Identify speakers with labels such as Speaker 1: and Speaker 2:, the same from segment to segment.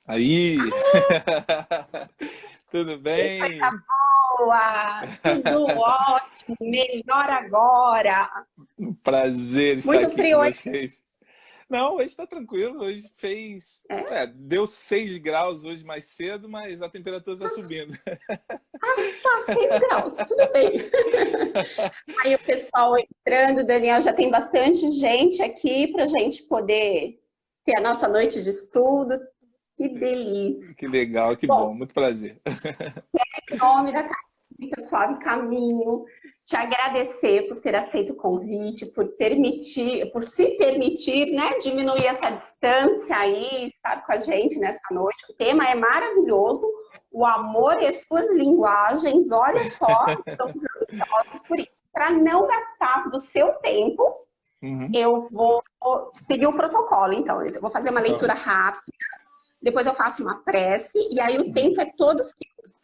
Speaker 1: Aí, tudo bem?
Speaker 2: Boa, tudo ótimo, melhor agora.
Speaker 1: Um prazer estar
Speaker 2: Muito
Speaker 1: aqui com
Speaker 2: frio hoje,
Speaker 1: vocês. Não, hoje está tranquilo. Hoje fez.
Speaker 2: é?
Speaker 1: Deu 6 graus hoje mais cedo, mas a temperatura está subindo.
Speaker 2: Tá 6 graus, tudo bem. Aí o pessoal entrando, Daniel, já tem bastante gente aqui para a gente poder ter a nossa noite de estudo. Que delícia.
Speaker 1: Que legal, que bom,
Speaker 2: Bom,
Speaker 1: muito prazer.
Speaker 2: em nome da Carmelita Suave Caminho, te agradecer por ter aceito o convite, por se permitir, né, diminuir essa distância aí, estar com a gente nessa noite. O tema é maravilhoso, o amor e suas linguagens. Olha só, estamos ansiosos por isso. Para não gastar do seu tempo,
Speaker 1: Uhum.
Speaker 2: eu vou seguir o protocolo, então. Eu vou fazer uma
Speaker 1: Tá
Speaker 2: leitura
Speaker 1: ótimo.
Speaker 2: rápida, depois eu faço uma prece, e aí o
Speaker 1: Uhum.
Speaker 2: tempo é todo.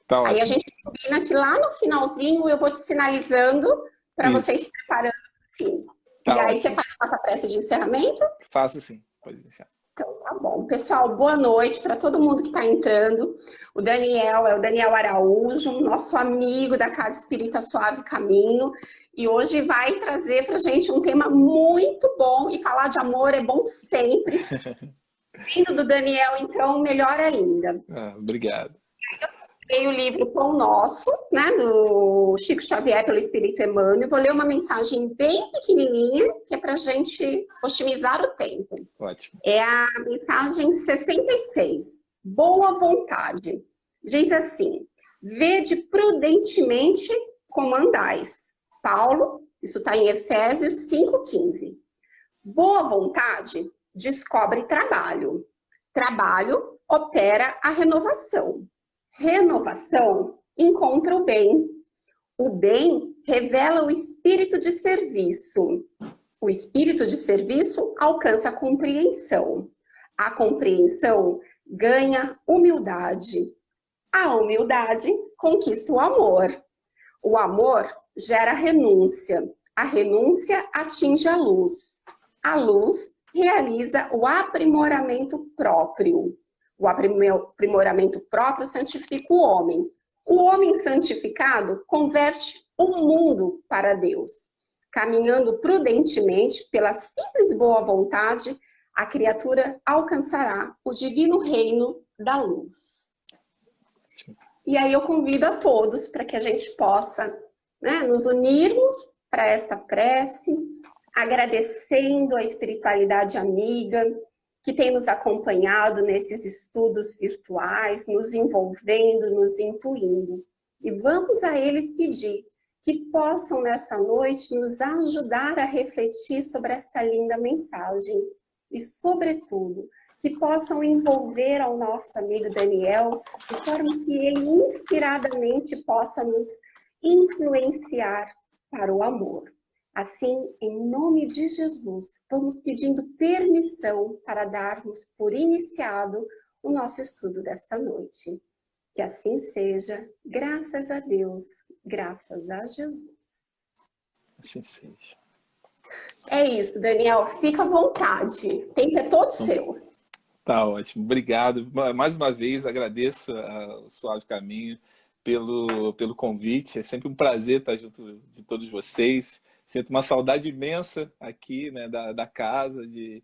Speaker 1: Tá
Speaker 2: Aí a
Speaker 1: ótimo.
Speaker 2: gente combina que lá no finalzinho eu vou te sinalizando para vocês se
Speaker 1: Isso,
Speaker 2: preparando no fim. E
Speaker 1: tá
Speaker 2: aí você
Speaker 1: ótimo.
Speaker 2: faz a nossa prece de encerramento?
Speaker 1: Faço sim, pode deixar.
Speaker 2: Então tá bom. Pessoal, boa noite para todo mundo que está entrando. O Daniel é o Daniel Araújo, nosso amigo da Casa Espírita Suave Caminho. E hoje vai trazer para a gente um tema muito bom. E falar de amor é bom sempre. Vindo do Daniel, então, melhor ainda.
Speaker 1: Obrigado.
Speaker 2: Peguei o livro Pão Nosso, né, do Chico Xavier pelo Espírito Emmanuel. Vou ler uma mensagem bem pequenininha, que é para a gente otimizar o tempo.
Speaker 1: Ótimo.
Speaker 2: É a mensagem 66. Boa vontade. Diz assim: vede prudentemente como andais. Paulo, isso está em Efésios 5,15. Boa vontade descobre trabalho. Trabalho opera a renovação. Renovação encontra o bem. O bem revela o espírito de serviço. O espírito de serviço alcança a compreensão. A compreensão ganha humildade. A humildade conquista o amor. O amor gera renúncia. A renúncia atinge a luz. A luz realiza o aprimoramento próprio. O aprimoramento próprio santifica o homem. O homem santificado converte o mundo para Deus. Caminhando prudentemente, pela simples boa vontade, a criatura alcançará o divino reino da luz. E aí eu convido a todos para que a gente possa, né, nos unirmos para esta prece, agradecendo a espiritualidade amiga que tem nos acompanhado nesses estudos virtuais, nos envolvendo, nos intuindo. E vamos a eles pedir que possam nessa noite nos ajudar a refletir sobre esta linda mensagem e, sobretudo, que possam envolver ao nosso amigo Daniel de forma que ele inspiradamente possa nos influenciar para o amor. Assim, em nome de Jesus, vamos pedindo permissão para darmos por iniciado o nosso estudo desta noite. Que assim seja, graças a Deus, graças a Jesus.
Speaker 1: Assim seja.
Speaker 2: É isso, Daniel, fica à vontade. O tempo é todo
Speaker 1: Então,
Speaker 2: seu.
Speaker 1: tá ótimo, obrigado. Mais uma vez agradeço ao Suave Caminho pelo convite. É sempre um prazer estar junto de todos vocês. Sinto uma saudade imensa aqui, né, da casa, de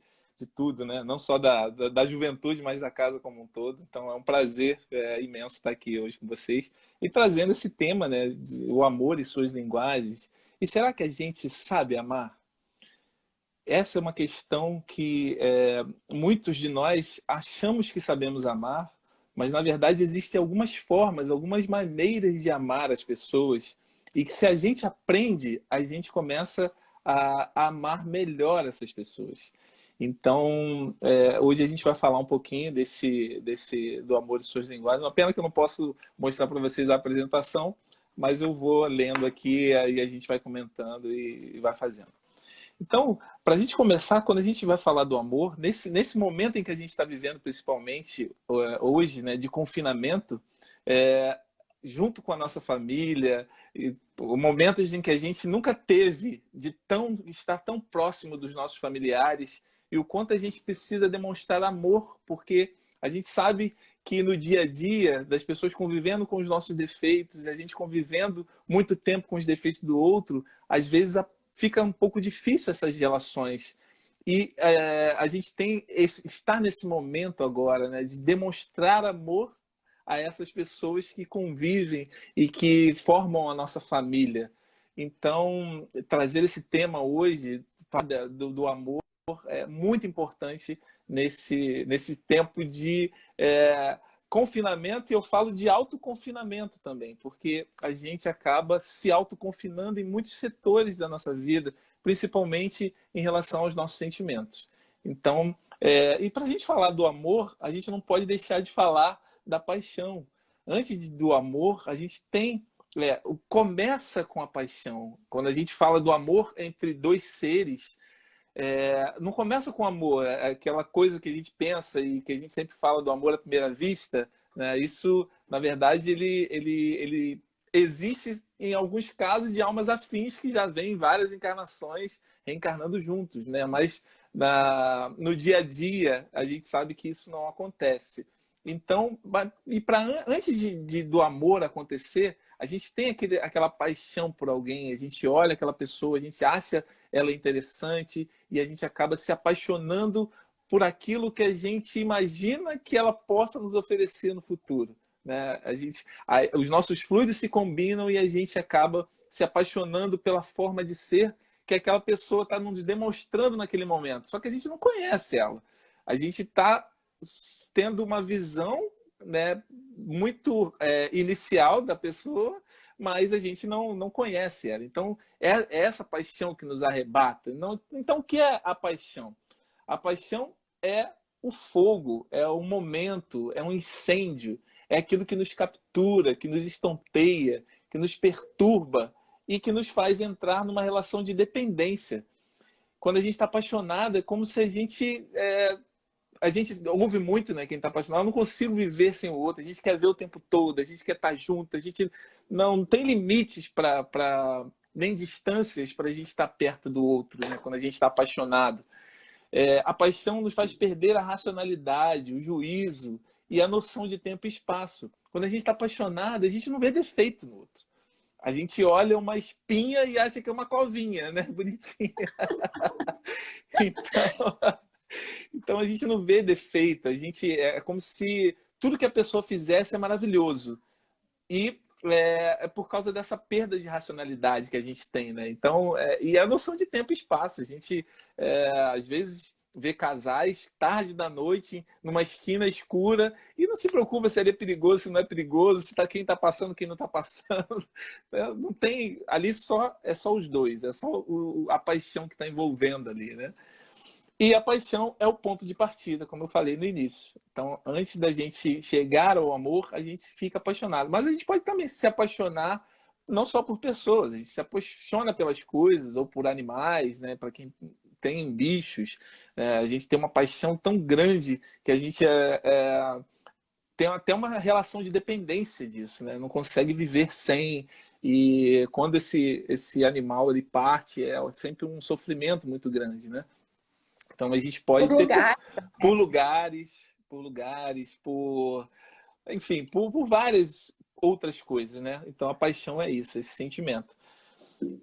Speaker 1: tudo, né? Não só da juventude, mas da casa como um todo. Então é um prazer imenso estar aqui hoje com vocês e trazendo esse tema, né, o amor e suas linguagens. E será que a gente sabe amar? Essa é uma questão que muitos de nós achamos que sabemos amar, mas na verdade existem algumas formas, algumas maneiras de amar as pessoas, e que se a gente aprende, a gente começa a amar melhor essas pessoas. Então, hoje a gente vai falar um pouquinho do amor e suas linguagens. Uma pena que eu não posso mostrar para vocês a apresentação, mas eu vou lendo aqui e a gente vai comentando e vai fazendo. Então, para a gente começar, quando a gente vai falar do amor, nesse momento em que a gente está vivendo, principalmente hoje, né, de confinamento, junto com a nossa família, momentos em que a gente nunca teve de estar tão próximo dos nossos familiares, e o quanto a gente precisa demonstrar amor, porque A gente sabe que no dia a dia, das pessoas convivendo com os nossos defeitos, a gente convivendo muito tempo com os defeitos do outro, às vezes fica um pouco difícil essas relações. E a gente está nesse momento agora, né, de demonstrar amor a essas pessoas que convivem e que formam a nossa família. Então, trazer esse tema hoje do amor é muito importante nesse tempo de confinamento, e eu falo de autoconfinamento também, porque a gente acaba se autoconfinando em muitos setores da nossa vida, principalmente em relação aos nossos sentimentos. Então, e para a gente falar do amor, a gente não pode deixar de falar da paixão. Antes do amor, a gente tem começa com a paixão. Quando a gente fala do amor entre dois seres, não começa com amor, é aquela coisa que a gente pensa e que a gente sempre fala do amor à primeira vista, né? Isso, na verdade, ele existe em alguns casos de almas afins que já vêm várias encarnações reencarnando juntos, né? Mas no dia a dia a gente sabe que isso não acontece. Então, antes do amor acontecer, a gente tem aquela paixão por alguém, a gente olha aquela pessoa, a gente acha ela interessante e a gente acaba se apaixonando por aquilo que a gente imagina que ela possa nos oferecer no futuro, né? Os nossos fluidos se combinam e a gente acaba se apaixonando pela forma de ser que aquela pessoa está nos demonstrando naquele momento. Só que a gente não conhece ela. A gente está tendo uma visão, né, muito inicial da pessoa, mas a gente não conhece ela. Então, é essa paixão que nos arrebata. Então, o que é a paixão? A paixão é o fogo, é o momento, é um incêndio, é aquilo que nos captura, que nos estonteia, que nos perturba e que nos faz entrar numa relação de dependência. Quando a gente está apaixonado, é como se a gente ouve muito, né, quem está apaixonado, eu não consigo viver sem o outro, a gente quer ver o tempo todo, a gente quer estar junto, a gente não tem limites nem distâncias para a gente estar perto do outro, né, quando a gente está apaixonado. A paixão nos faz perder a racionalidade, o juízo e a noção de tempo e espaço. Quando a gente está apaixonado, a gente não vê defeito no outro. A gente olha uma espinha e acha que é uma covinha, né? Bonitinha. Então a gente não vê defeito. É como se tudo que a pessoa fizesse é maravilhoso. E é por causa dessa perda de racionalidade que a gente tem, né? Então, e a noção de tempo e espaço. A gente, às vezes, vê casais tarde da noite, numa esquina escura, e não se preocupa se ele é perigoso, se não é perigoso, se quem está passando, quem não está passando. Não tem, ali é só os dois, é só a paixão que está envolvendo ali, né? E a paixão é o ponto de partida, como eu falei no início. Então, antes da gente chegar ao amor, a gente fica apaixonado. Mas a gente pode também se apaixonar não só por pessoas, a gente se apaixona pelas coisas ou por animais, né? Para quem tem bichos, a gente tem uma paixão tão grande que a gente tem até uma relação de dependência disso, né? Não consegue viver sem. E quando esse animal ele parte, é sempre um sofrimento muito grande, né? Então a gente pode ter por lugares, enfim, por várias outras coisas, né? Então a paixão é isso, esse sentimento.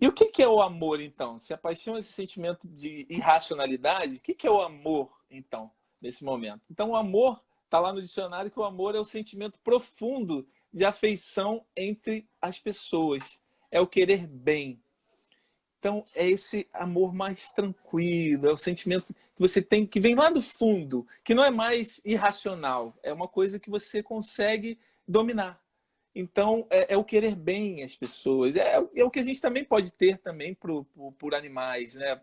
Speaker 1: E o que é o amor, então? Se a paixão é esse sentimento de irracionalidade, o que é o amor, então, nesse momento? Então o amor, está lá no dicionário que o amor é o sentimento profundo de afeição entre as pessoas. É o querer bem. Então, é esse amor mais tranquilo, é o sentimento que você tem, que vem lá do fundo, que não é mais irracional, é uma coisa que você consegue dominar. Então, é o querer bem as pessoas, é o que a gente também pode ter também por animais, né?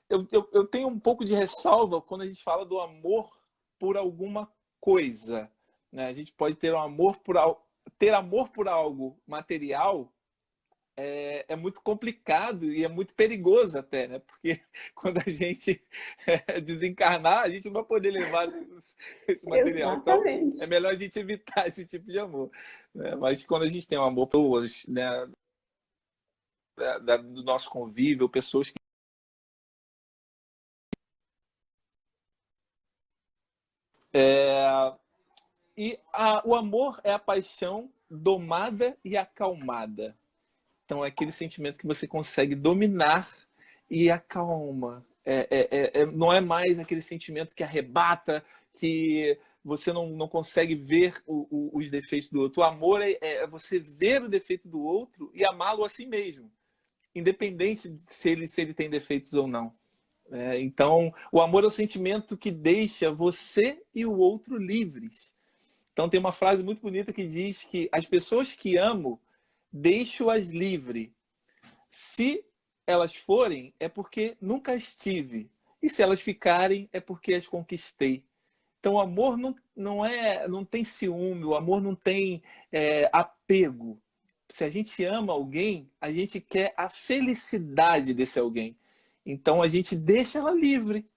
Speaker 1: Eu tenho um pouco de ressalva quando a gente fala do amor por alguma coisa, né? A gente pode ter ter amor por algo material, é muito complicado e é muito perigoso até, né? Porque quando a gente desencarnar, a gente não vai poder levar esse material.
Speaker 2: Exatamente.
Speaker 1: Então, é melhor a gente evitar esse tipo de amor, né? Mas quando a gente tem um amor pelos, né, do nosso convívio, pessoas que O amor é a paixão domada e acalmada. Então, é aquele sentimento que você consegue dominar e acalma. Não é mais aquele sentimento que arrebata, que você não consegue ver os defeitos do outro. O amor é você ver o defeito do outro e amá-lo assim mesmo, independente de se ele tem defeitos ou não. Então, o amor é o sentimento que deixa você e o outro livres. Então, tem uma frase muito bonita que diz que as pessoas que amo, deixo-as livre. Se elas forem, é porque nunca as tive. E se elas ficarem, é porque as conquistei. Então, o amor não tem ciúme, o amor não tem apego. Se a gente ama alguém, a gente quer a felicidade desse alguém. Então, a gente deixa ela livre.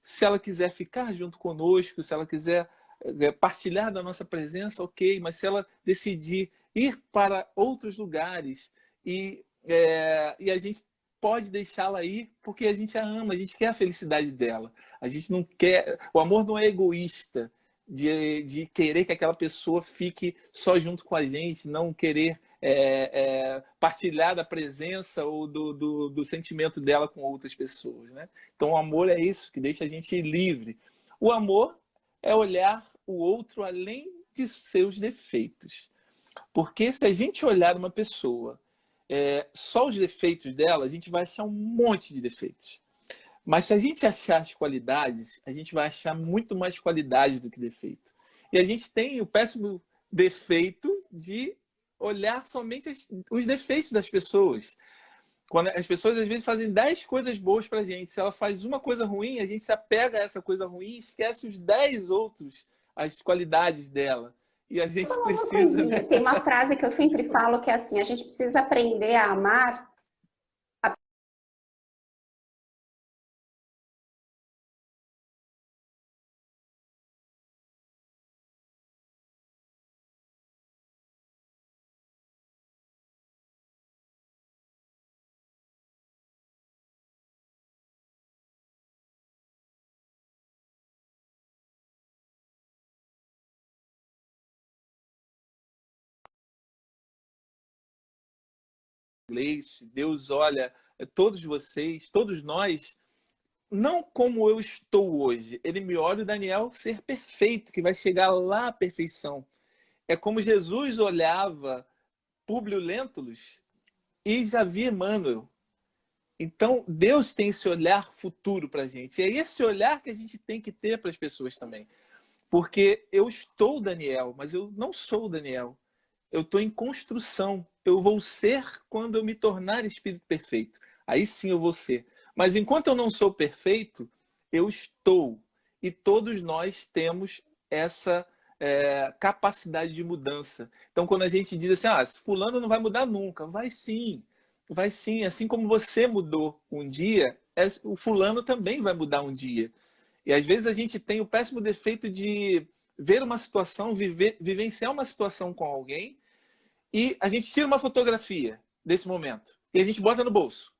Speaker 1: Se ela quiser ficar junto conosco, se ela quiser partilhar da nossa presença, ok. Mas se ela decidir ir para outros lugares e a gente pode deixá-la ir porque a gente a ama, a gente quer a felicidade dela. A gente não quer... O amor não é egoísta de querer que aquela pessoa fique só junto com a gente, não querer partilhar da presença ou do sentimento dela com outras pessoas, né? Então, o amor é isso, que deixa a gente livre. O amor é olhar o outro além de seus defeitos. Porque se a gente olhar uma pessoa só os defeitos dela, a gente vai achar um monte de defeitos. Mas se a gente achar as qualidades, a gente vai achar muito mais qualidade do que defeito. E a gente tem o péssimo defeito de olhar somente os defeitos das pessoas. Quando as pessoas às vezes fazem 10 coisas boas pra gente, se ela faz uma coisa ruim, a gente se apega a essa coisa ruim e esquece os 10 outros, as qualidades dela. E a gente precisa... Né?
Speaker 2: Tem uma frase que eu sempre falo que é assim, a gente precisa aprender a amar
Speaker 1: Deus olha todos vocês, todos nós, não como eu estou hoje. Ele me olha o Daniel ser perfeito, que vai chegar lá à perfeição. É como Jesus olhava Públio Lentulus e já via Emmanuel. Então, Deus tem esse olhar futuro para a gente. E é esse olhar que a gente tem que ter para as pessoas também. Porque eu estou Daniel, mas eu não sou Daniel. Eu estou em construção. Eu vou ser quando eu me tornar espírito perfeito. Aí sim eu vou ser. Mas enquanto eu não sou perfeito, eu estou. E todos nós temos essa capacidade de mudança. Então, quando a gente diz assim, fulano não vai mudar nunca. Vai sim. Vai sim. Assim como você mudou um dia, o fulano também vai mudar um dia. E às vezes a gente tem o péssimo defeito de ver uma situação, vivenciar uma situação com alguém, e a gente tira uma fotografia desse momento e a gente bota no bolso.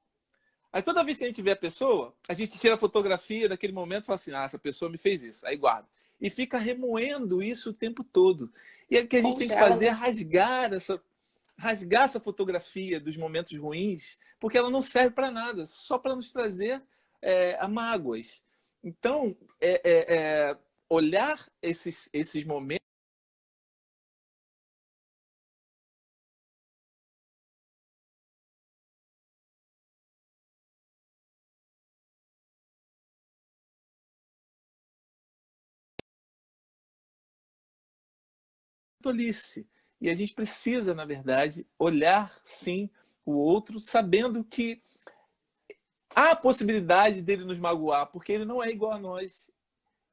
Speaker 1: Aí toda vez que a gente vê a pessoa, a gente tira a fotografia daquele momento e fala assim, essa pessoa me fez isso, aí guarda. E fica remoendo isso o tempo todo. E o que a gente tem que fazer é rasgar essa fotografia dos momentos ruins, porque ela não serve para nada, só para nos trazer mágoas. Então, olhar esses momentos tolice. E a gente precisa, na verdade, olhar, sim, o outro, sabendo que há a possibilidade dele nos magoar, porque ele não é igual a nós.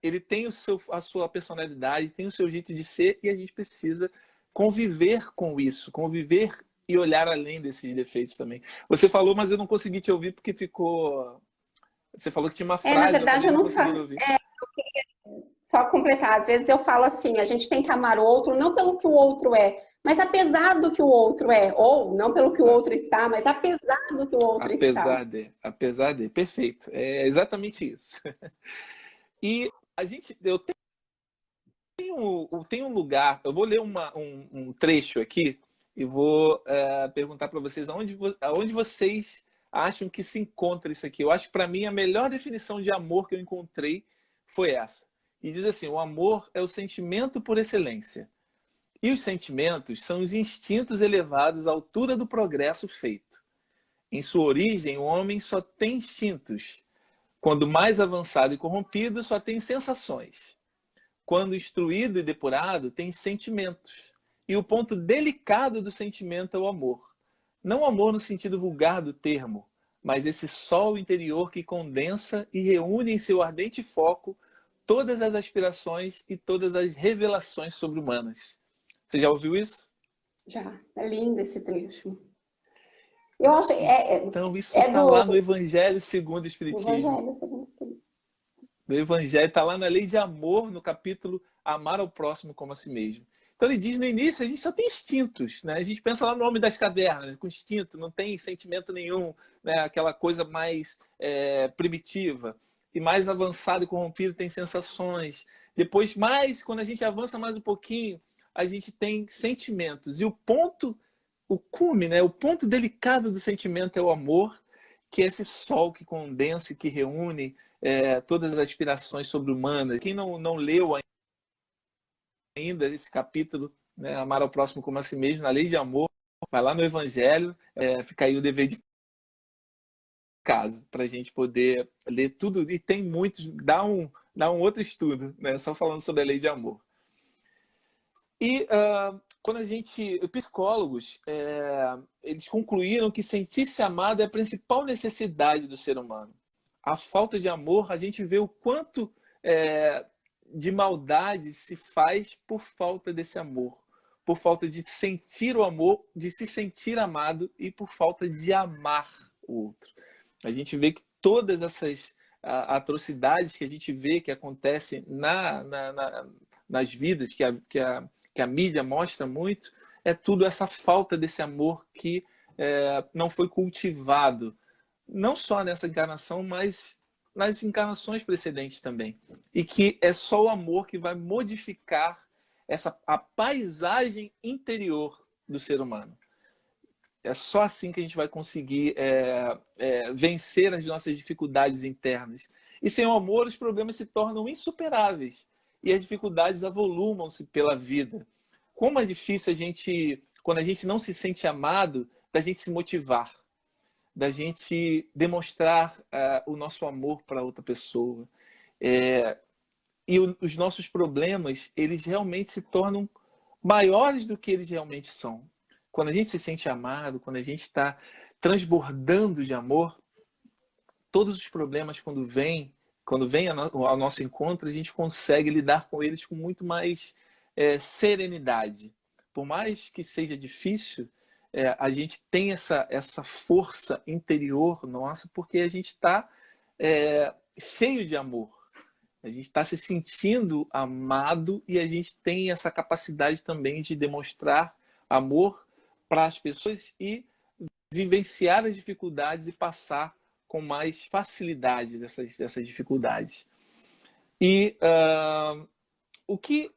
Speaker 1: Ele tem a sua personalidade, tem o seu jeito de ser, e a gente precisa conviver com isso, conviver e olhar além desses defeitos também. Você falou, mas eu não consegui te ouvir porque ficou... Você falou que tinha uma frase,
Speaker 2: na verdade, eu não
Speaker 1: consegui ouvir.
Speaker 2: Só completar, às vezes eu falo assim, a gente tem que amar o outro não pelo que o outro é, mas apesar do que o outro é, ou não pelo que o outro está, mas apesar do que o outro está.
Speaker 1: Apesar de, perfeito. É exatamente isso. E eu tenho tem um lugar, eu vou ler um trecho aqui e vou perguntar para vocês aonde vocês acham que se encontra isso aqui. Eu acho que, para mim, a melhor definição de amor que eu encontrei foi essa. E diz assim: o amor é o sentimento por excelência. E os sentimentos são os instintos elevados à altura do progresso feito. Em sua origem, o homem só tem instintos. Quando mais avançado e corrompido, só tem sensações. Quando instruído e depurado, tem sentimentos. E o ponto delicado do sentimento é o amor. Não o amor no sentido vulgar do termo, mas esse sol interior que condensa e reúne em seu ardente foco todas as aspirações e todas as revelações sobre-humanas. Você já ouviu isso?
Speaker 2: Já. É lindo esse trecho. Eu acho
Speaker 1: então, isso está lá no Evangelho segundo o Espiritismo.
Speaker 2: Evangelho segundo o Espiritismo.
Speaker 1: No Evangelho, está lá na Lei de Amor, no capítulo Amar ao Próximo como a si mesmo. Então ele diz no início, a gente só tem instintos, né? A gente pensa lá no Homem das Cavernas, com instinto, não tem sentimento nenhum, né? Aquela coisa mais primitiva. E mais avançado e corrompido tem sensações. Depois, quando a gente avança mais um pouquinho, a gente tem sentimentos. E o cume, né? O ponto delicado do sentimento é o amor, que é esse sol que condensa, que reúne todas as aspirações sobre-humanas. Quem não leu ainda esse capítulo, né, Amar ao Próximo como a si mesmo, na Lei de Amor, vai lá no Evangelho, fica aí o dever de casa, para a gente poder ler tudo, e tem muitos, dá um outro estudo, né, só falando sobre a Lei de Amor. E quando psicólogos, eles concluíram que sentir-se amado é a principal necessidade do ser humano. A falta de amor, a gente vê o quanto de maldade se faz por falta desse amor, por falta de sentir o amor, de se sentir amado e por falta de amar o outro. A gente vê que todas essas atrocidades que a gente vê que acontecem nas vidas, que a mídia mostra muito, é tudo essa falta desse amor que não foi cultivado, não só nessa encarnação, mas nas encarnações precedentes também. E que é só o amor que vai modificar a paisagem interior do ser humano. É só assim que a gente vai conseguir vencer as nossas dificuldades internas. E sem o amor, os problemas se tornam insuperáveis e as dificuldades avolumam-se pela vida. Como é difícil quando a gente não se sente amado, da gente se motivar, da gente demonstrar o nosso amor para outra pessoa. E os nossos problemas, eles realmente se tornam maiores do que eles realmente são. Quando a gente se sente amado, quando a gente está transbordando de amor, todos os problemas, quando vêm ao nosso encontro, a gente consegue lidar com eles com muito mais serenidade. Por mais que seja difícil, a gente tem essa força interior nossa, porque a gente está cheio de amor. A gente está se sentindo amado e a gente tem essa capacidade também de demonstrar amor para as pessoas e vivenciar as dificuldades e passar com mais facilidade dessas dificuldades. E o que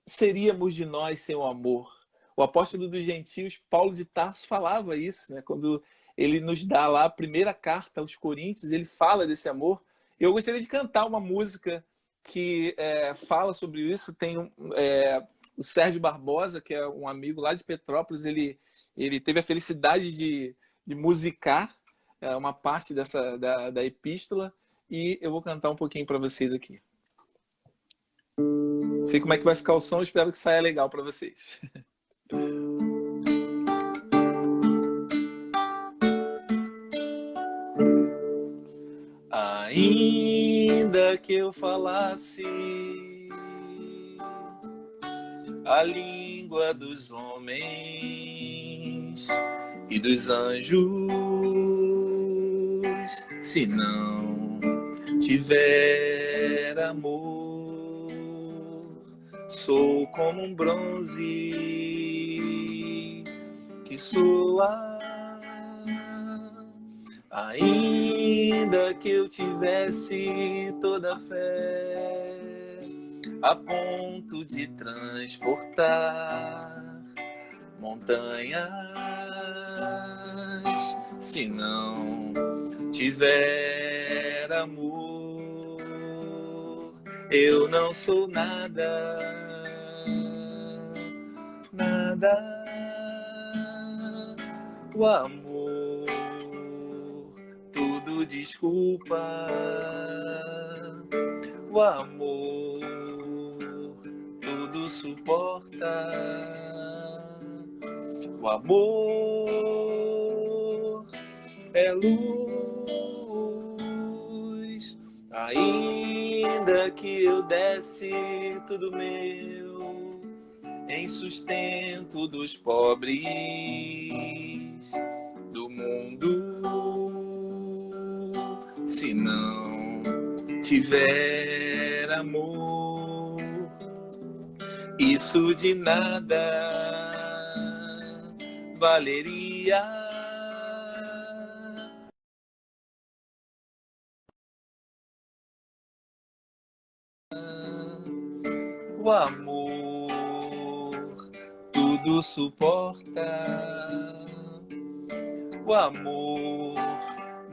Speaker 1: seríamos de nós sem o amor? O apóstolo dos gentios, Paulo de Tarso, falava isso, né? Quando ele nos dá lá a primeira carta aos Coríntios, ele fala desse amor. Eu gostaria de cantar uma música que fala sobre isso. Tem o Sérgio Barbosa, que é um amigo lá de Petrópolis, ele teve a felicidade de musicar uma parte da epístola, e eu vou cantar um pouquinho para vocês aqui. Não sei como é que vai ficar o som, espero que saia legal para vocês. Ainda que eu falasse a língua dos homens e dos anjos, se não tiver amor, sou como um bronze que soa. Ainda que eu tivesse toda a fé, a ponto de transportar montanhas. Se não tiver amor, eu não sou nada, nada. O amor tudo desculpa. O amor tudo suporta. O amor é luz. Ainda que eu desse tudo meu em sustento dos pobres do mundo, se não tiver amor, isso de nada valeria. O amor tudo suporta. O amor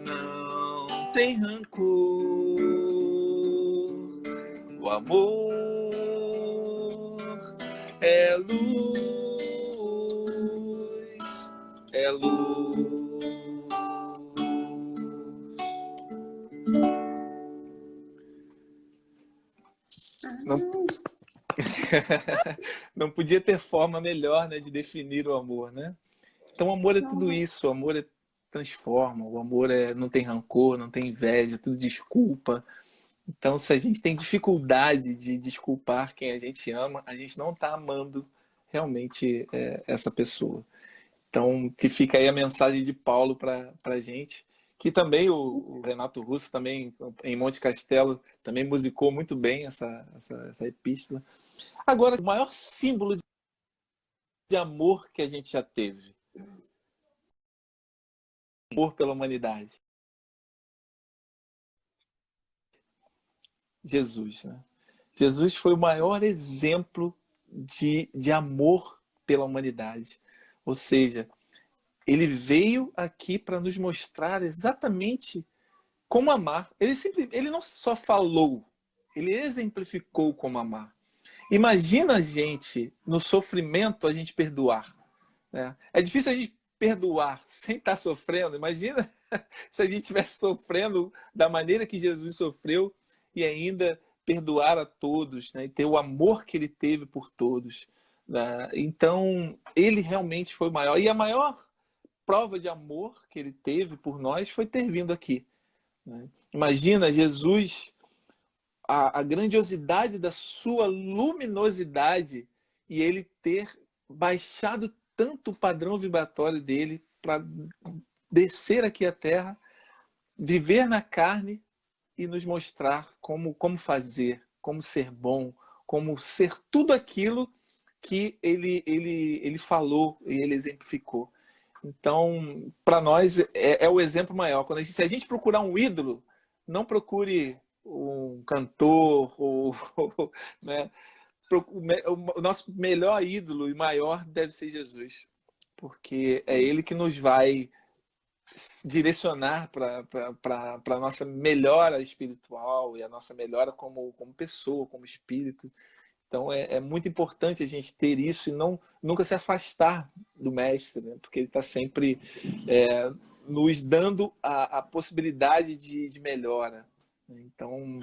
Speaker 1: não tem rancor. O amor é luz, é luz. Não... Não podia ter forma melhor, né, de definir o amor, né? Então o amor é tudo isso, o amor transforma, o amor não tem rancor, não tem inveja, tudo desculpa. Então se a gente tem dificuldade de desculpar quem a gente ama, a gente não está amando realmente essa pessoa. Então que fica aí a mensagem de Paulo para a gente, que também o Renato Russo, também em Monte Castelo, também musicou muito bem essa epístola. Agora, o maior símbolo de amor que a gente já teve. Amor pela humanidade. Jesus, né? Jesus foi o maior exemplo de amor pela humanidade. Ou seja, ele veio aqui para nos mostrar exatamente como amar. Ele não só falou, ele exemplificou como amar. Imagina a gente, no sofrimento, a gente perdoar. Né? É difícil a gente perdoar sem estar sofrendo. Imagina se a gente estivesse sofrendo da maneira que Jesus sofreu e ainda perdoar a todos, né? E ter o amor que ele teve por todos. Né? Então, ele realmente foi o maior. E a maior prova de amor que ele teve por nós foi ter vindo aqui. Né? Imagina Jesus, a grandiosidade da sua luminosidade e ele ter baixado tanto o padrão vibratório dele para descer aqui à Terra, viver na carne e nos mostrar como fazer, como ser bom, como ser tudo aquilo que ele falou e ele exemplificou. Então, para nós, é o exemplo maior. Se a gente procurar um ídolo, não procure um cantor, né? O nosso melhor ídolo e maior deve ser Jesus, porque é ele que nos vai direcionar para a nossa melhora espiritual e a nossa melhora como pessoa, como espírito. Então é muito importante a gente ter isso e nunca se afastar do mestre, né? Porque ele está sempre nos dando a possibilidade de melhora. Então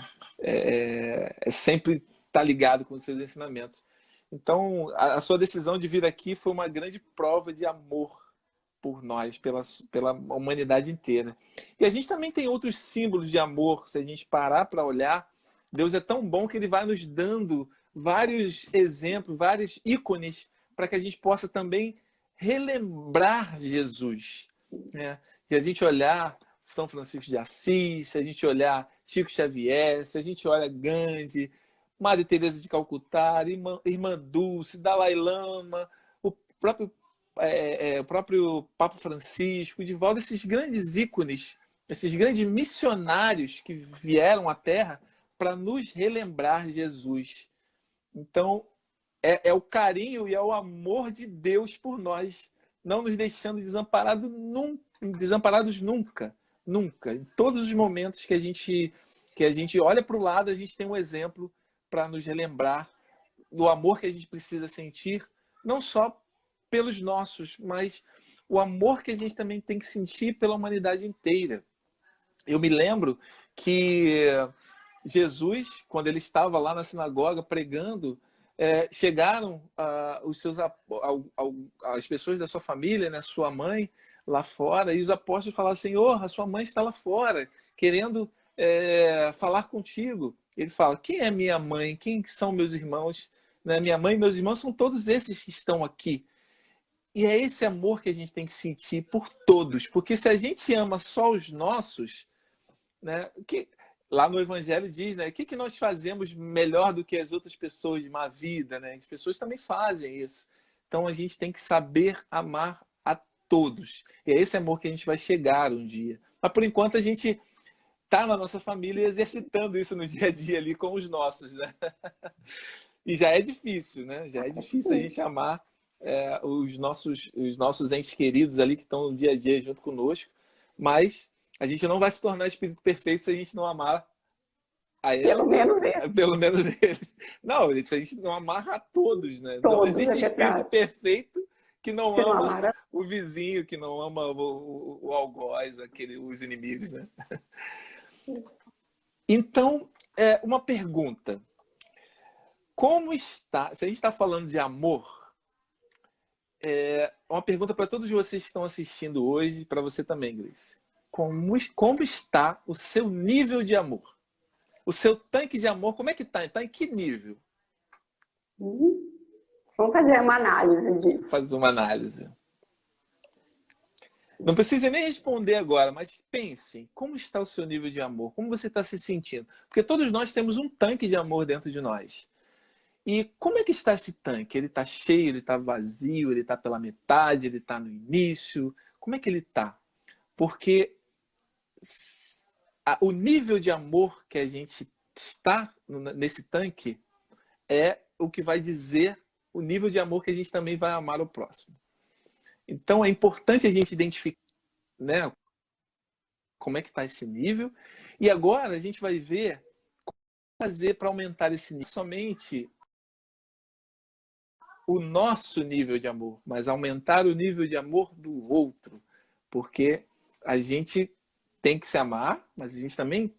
Speaker 1: sempre estar ligado com os seus ensinamentos. Então a sua decisão de vir aqui foi uma grande prova de amor por nós, pela humanidade inteira. E a gente também tem outros símbolos de amor. Se a gente parar para olhar, Deus é tão bom que ele vai nos dando vários exemplos, vários ícones, para que a gente possa também relembrar Jesus. Né? E a gente olhar São Francisco de Assis, se a gente olhar Chico Xavier, se a gente olha Gandhi, Madre Teresa de Calcutá, Irmã Dulce, Dalai Lama, o próprio Papa Francisco, Divaldo, esses grandes ícones, esses grandes missionários que vieram à Terra para nos relembrar Jesus. Então, é o carinho e é o amor de Deus por nós, não nos deixando desamparados nunca, nunca. Em todos os momentos que a gente olha para o lado, a gente tem um exemplo para nos relembrar do amor que a gente precisa sentir, não só pelos nossos, mas o amor que a gente também tem que sentir pela humanidade inteira. Eu me lembro que Jesus, quando ele estava lá na sinagoga pregando, chegaram as pessoas da sua família, né, sua mãe, lá fora, e os apóstolos falaram: Senhor, a sua mãe está lá fora, querendo falar contigo. Ele fala: quem é minha mãe? Quem são meus irmãos? Né? Minha mãe e meus irmãos são todos esses que estão aqui. E é esse amor que a gente tem que sentir por todos, porque se a gente ama só os nossos, né, lá no Evangelho diz, né, o que nós fazemos melhor do que as outras pessoas de má vida, né? As pessoas também fazem isso. Então a gente tem que saber amar a todos. E é esse amor que a gente vai chegar um dia. Mas por enquanto a gente está na nossa família exercitando isso no dia a dia ali com os nossos, né? E já é difícil, né? Já é difícil a gente amar os nossos entes queridos ali que estão no dia a dia junto conosco, mas a gente não vai se tornar espírito perfeito se a gente não amar a esse,
Speaker 2: Pelo menos eles.
Speaker 1: Pelo menos eles. Não, se a gente não amar a todos, né?
Speaker 2: Todos,
Speaker 1: não existe espírito perfeito que não ama o vizinho, que não ama o algoz, os inimigos, né? Então, uma pergunta. Como está... Se a gente está falando de amor, uma pergunta para todos vocês que estão assistindo hoje, para você também, Gleice. Como está o seu nível de amor? O seu tanque de amor, como é que está? Está em que nível?
Speaker 2: Vamos fazer uma análise disso.
Speaker 1: Fazer uma análise. Não precisa nem responder agora, mas pensem, como está o seu nível de amor? Como você está se sentindo? Porque todos nós temos um tanque de amor dentro de nós. E como é que está esse tanque? Ele está cheio, ele está vazio, ele está pela metade, ele está no início? Como é que ele está? Porque o nível de amor que a gente está nesse tanque é o que vai dizer o nível de amor que a gente também vai amar o próximo. Então é importante a gente identificar, né, como é que está esse nível. E agora a gente vai ver como fazer para aumentar esse nível. Somente o nosso nível de amor, mas aumentar o nível de amor do outro. Porque a gente tem que se amar, mas a gente também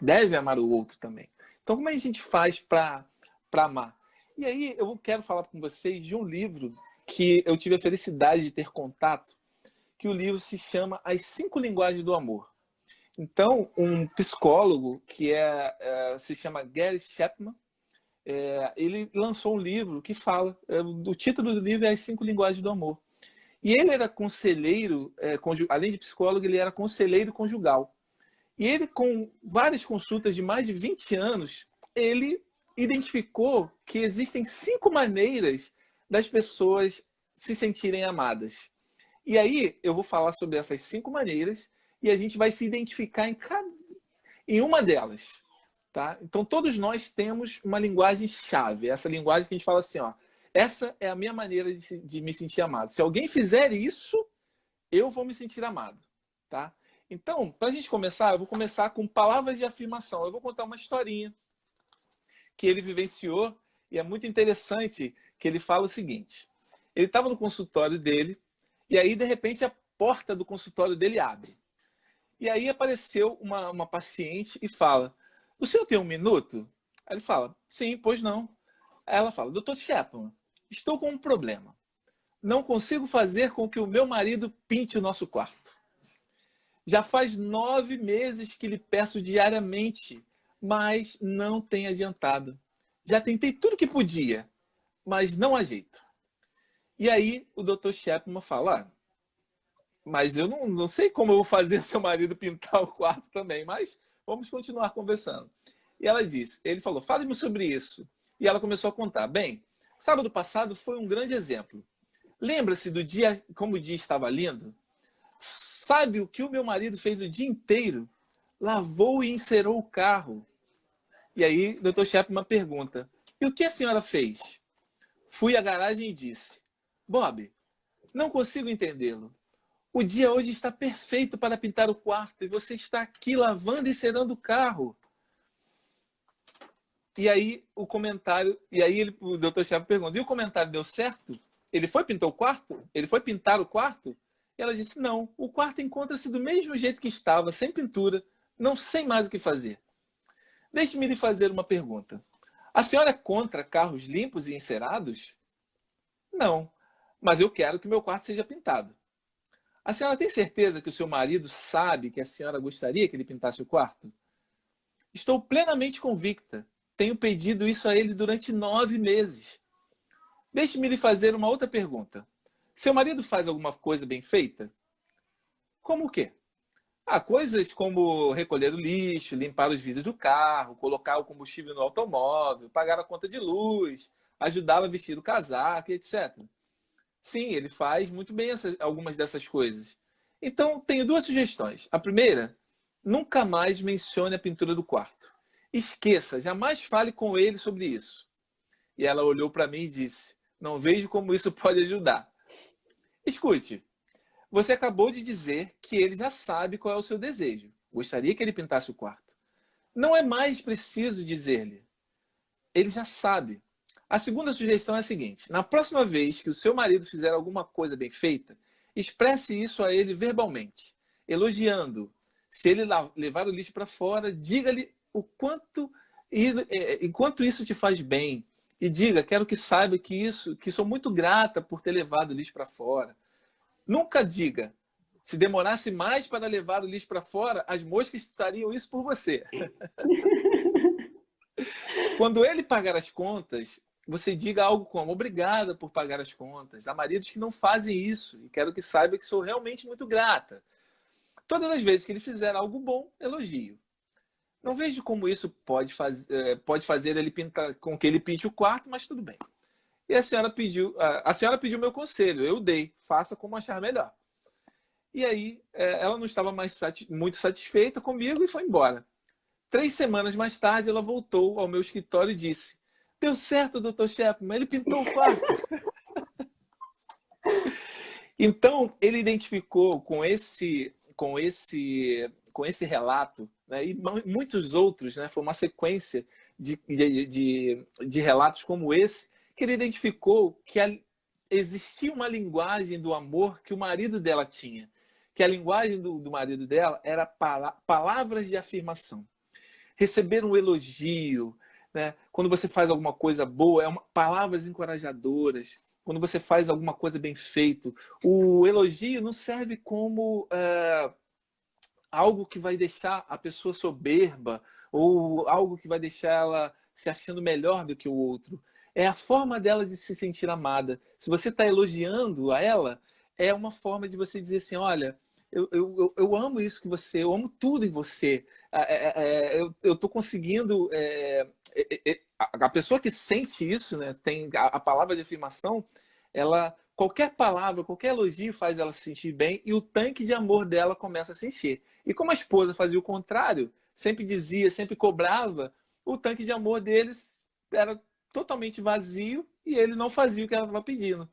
Speaker 1: deve amar o outro também. Então, como é que a gente faz para amar? E aí, eu quero falar com vocês de um livro que eu tive a felicidade de ter contato, que o livro se chama As 5 Linguagens do Amor. Então, um psicólogo que se chama Gary Chapman, ele lançou um livro que fala, o título do livro é As 5 Linguagens do Amor. E ele era conselheiro, além de psicólogo, ele era conselheiro conjugal. E ele, com várias consultas de mais de 20 anos, ele identificou que existem 5 maneiras das pessoas se sentirem amadas. E aí eu vou falar sobre essas 5 maneiras e a gente vai se identificar em uma delas. Tá? Então todos nós temos uma linguagem-chave, essa linguagem que a gente fala assim, ó, essa é a minha maneira de me sentir amado. Se alguém fizer isso, eu vou me sentir amado. Tá? Então, para a gente começar, eu vou começar com palavras de afirmação. Eu vou contar uma historinha que ele vivenciou e é muito interessante que ele fala o seguinte. Ele estava no consultório dele e aí, de repente, a porta do consultório dele abre. E aí apareceu uma paciente e fala: o senhor tem 1 minuto? Aí ele fala: sim, pois não. Aí ela fala: Dr. Chapman, estou com um problema. Não consigo fazer com que o meu marido pinte o nosso quarto. Já faz 9 meses que lhe peço diariamente, mas não tem adiantado. Já tentei tudo que podia, mas não há jeito. E aí o Dr. Chapman fala: mas eu não sei como eu vou fazer seu marido pintar o quarto também, mas vamos continuar conversando. E ela disse, ele falou: fale-me sobre isso. E ela começou a contar. Bem, sábado passado foi um grande exemplo. Lembra-se do dia, como o dia estava lindo? Sabe o que o meu marido fez o dia inteiro? Lavou e encerou o carro. E aí, Dr. Chapman pergunta: E o que a senhora fez? Fui à garagem e disse: Bob, não consigo entendê-lo. O dia hoje está perfeito para pintar o quarto e você está aqui lavando e cerando o carro. E aí o comentário, o Dr. Chapa pergunta: e o comentário deu certo? Ele foi pintar o quarto? Ele foi pintar o quarto? E ela disse: não, o quarto encontra-se do mesmo jeito que estava, sem pintura, não sei mais o que fazer. Deixe-me lhe fazer uma pergunta. A senhora é contra carros limpos e encerados? Não, mas eu quero que meu quarto seja pintado. A senhora tem certeza que o seu marido sabe que a senhora gostaria que ele pintasse o quarto? Estou plenamente convicta. Tenho pedido isso a ele durante 9 meses. Deixe-me lhe fazer uma outra pergunta. Seu marido faz alguma coisa bem feita? Como o quê? Coisas como recolher o lixo, limpar os vidros do carro, colocar o combustível no automóvel, pagar a conta de luz, ajudá-la a vestir o casaco, etc. Sim, ele faz muito bem algumas dessas coisas. Então, tenho 2 sugestões. A primeira, nunca mais mencione a pintura do quarto. Esqueça, jamais fale com ele sobre isso. E ela olhou para mim e disse: não vejo como isso pode ajudar. Escute, você acabou de dizer que ele já sabe qual é o seu desejo. Gostaria que ele pintasse o quarto. Não é mais preciso dizer-lhe. Ele já sabe. A segunda sugestão é a seguinte: na próxima vez que o seu marido fizer alguma coisa bem feita, expresse isso a ele verbalmente, elogiando. Se ele levar o lixo para fora, diga-lhe o quanto isso te faz bem. E diga: quero que saiba que sou muito grata por ter levado o lixo para fora. Nunca diga: se demorasse mais para levar o lixo para fora, as moscas fariam isso por você. Quando ele pagar as contas, você diga algo como: obrigada por pagar as contas. Há maridos que não fazem isso e quero que saiba que sou realmente muito grata. Todas as vezes que ele fizer algo bom, elogio. Não vejo como isso pode fazer ele pintar, com que ele pinte o quarto, mas tudo bem. E a senhora pediu meu conselho, eu dei, faça como achar melhor. E aí ela não estava mais muito satisfeita comigo e foi embora. 3 semanas mais tarde, ela voltou ao meu escritório e disse: deu certo, Dr. Chapman, ele pintou o quarto. Então, ele identificou com esse relato, né, e muitos outros, né, foi uma sequência de relatos como esse, que ele identificou que existia uma linguagem do amor que o marido dela tinha. Que a linguagem do marido dela era palavras de afirmação. Receber um elogio, né? Quando você faz alguma coisa boa, palavras encorajadoras. Quando você faz alguma coisa bem feito, o elogio não serve como algo que vai deixar a pessoa soberba ou algo que vai deixar ela se achando melhor do que o outro. É a forma dela de se sentir amada. Se você está elogiando a ela, é uma forma de você dizer assim: olha, eu amo isso que você, eu amo tudo em você. Eu estou conseguindo. A pessoa que sente isso, né, tem a palavra de afirmação, qualquer palavra, qualquer elogio faz ela se sentir bem e o tanque de amor dela começa a se encher. E como a esposa fazia o contrário, sempre dizia, sempre cobrava, o tanque de amor deles era totalmente vazio e ele não fazia o que ela estava pedindo.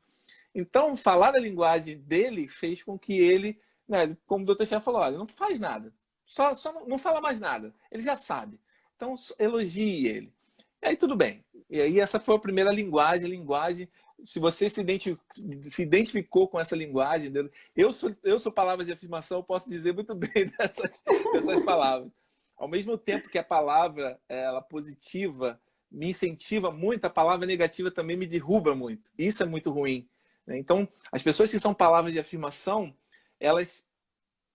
Speaker 1: Então, falar a linguagem dele fez com que ele, né, como o Dr. Chá falou, olha, não faz nada, só não fala mais nada, ele já sabe. Então, elogie ele. E aí tudo bem. E aí essa foi a primeira linguagem. Se você se identificou com essa linguagem, eu sou palavras de afirmação, eu posso dizer muito bem dessas palavras. Ao mesmo tempo que a palavra positiva me incentiva muito, a palavra negativa também me derruba muito. Isso é muito ruim. Então, as pessoas que são palavras de afirmação, elas